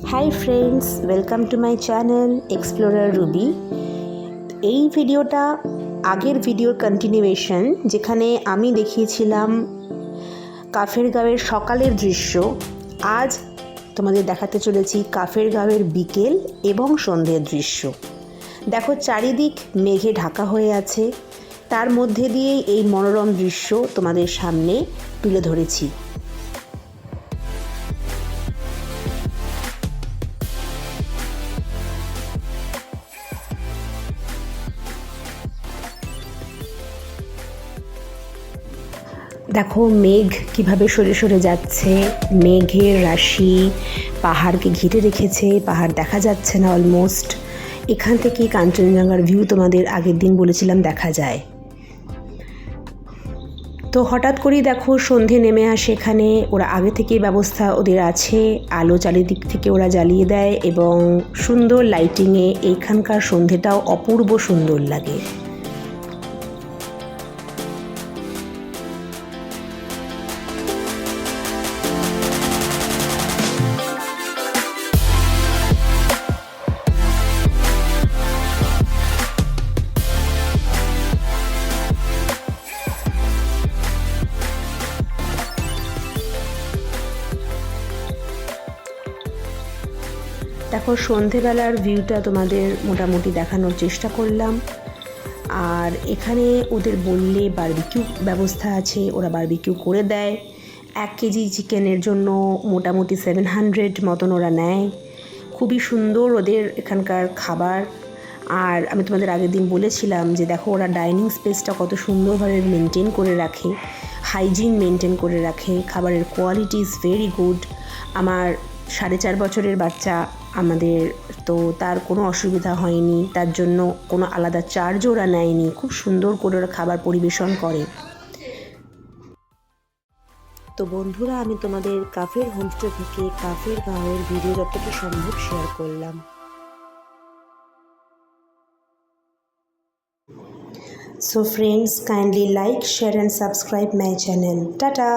Hi friends, welcome to my channel explorer Ruby. এই ভিডিওটা আগের ভিডিওর কন্টিনিউয়েশন, যেখানে আমি দেখিয়েছিলাম কাফেরগাঁওয়ের সকালের দৃশ্য। আজ তোমাদের দেখাতে চলেছি কাফেরগাঁওয়ের বিকেল এবং সন্ধ্যের দৃশ্য। দেখো, চারিদিক মেঘে ঢাকা হয়ে আছে, তার মধ্যে দিয়েই এই মনোরম দৃশ্য তোমাদের সামনে তুলে ধরেছি। দেখো মেঘ কিভাবে সরে সরে যাচ্ছে, মেঘের রাশি পাহাড়কে ঘিরে রেখেছে, পাহাড় দেখা যাচ্ছে না অলমোস্ট। এখান থেকে কাঞ্চনজঙ্ঘার ভিউ তোমাদের আগের দিন বলেছিলাম দেখা যায়। তো হঠাৎ করেই দেখো সন্ধে নেমে আসে এখানে। ওরা আগে থেকেই ব্যবস্থা ওদের আছে, আলো চারিদিক থেকে ওরা জ্বালিয়ে দেয় এবং সুন্দর লাইটিংয়ে এইখানকার সন্ধেটাও অপূর্ব সুন্দর লাগে। দেখো, সন্ধেবেলার ভিউটা তোমাদের মোটামুটি দেখানোর চেষ্টা করলাম। আর এখানে ওদের বললে বারবিকিউ ব্যবস্থা আছে, ওরা বারবিকিউ করে দেয়। 1 কেজি চিকেনের জন্য মোটামুটি 700 মতন ওরা নেয়। খুবই সুন্দর ওদের এখানকার খাবার। আর আমি তোমাদের আগের দিন বলেছিলাম যে দেখো ওরা ডাইনিং স্পেসটা কত সুন্দরভাবে মেনটেন করে রাখে, হাইজিন মেনটেন করে রাখে, খাবারের কোয়ালিটি ইজ ভেরি গুড। আমার 4.5 বছরের বাচ্চা আমাদের, তো তার কোনো অসুবিধা হয়নি, তার জন্য কোনো আলাদা চার্জও ওরা নেয়নি। খুব সুন্দর করে ওরা খাবার পরিবেশন করে। তো বন্ধুরা, আমি তোমাদের কাফের হোমস্টে থেকে কাফেরগাঁওয়ের ভিডিও যতটা সম্ভব শেয়ার করলাম। So friends, kindly like, share and subscribe my channel. Tata!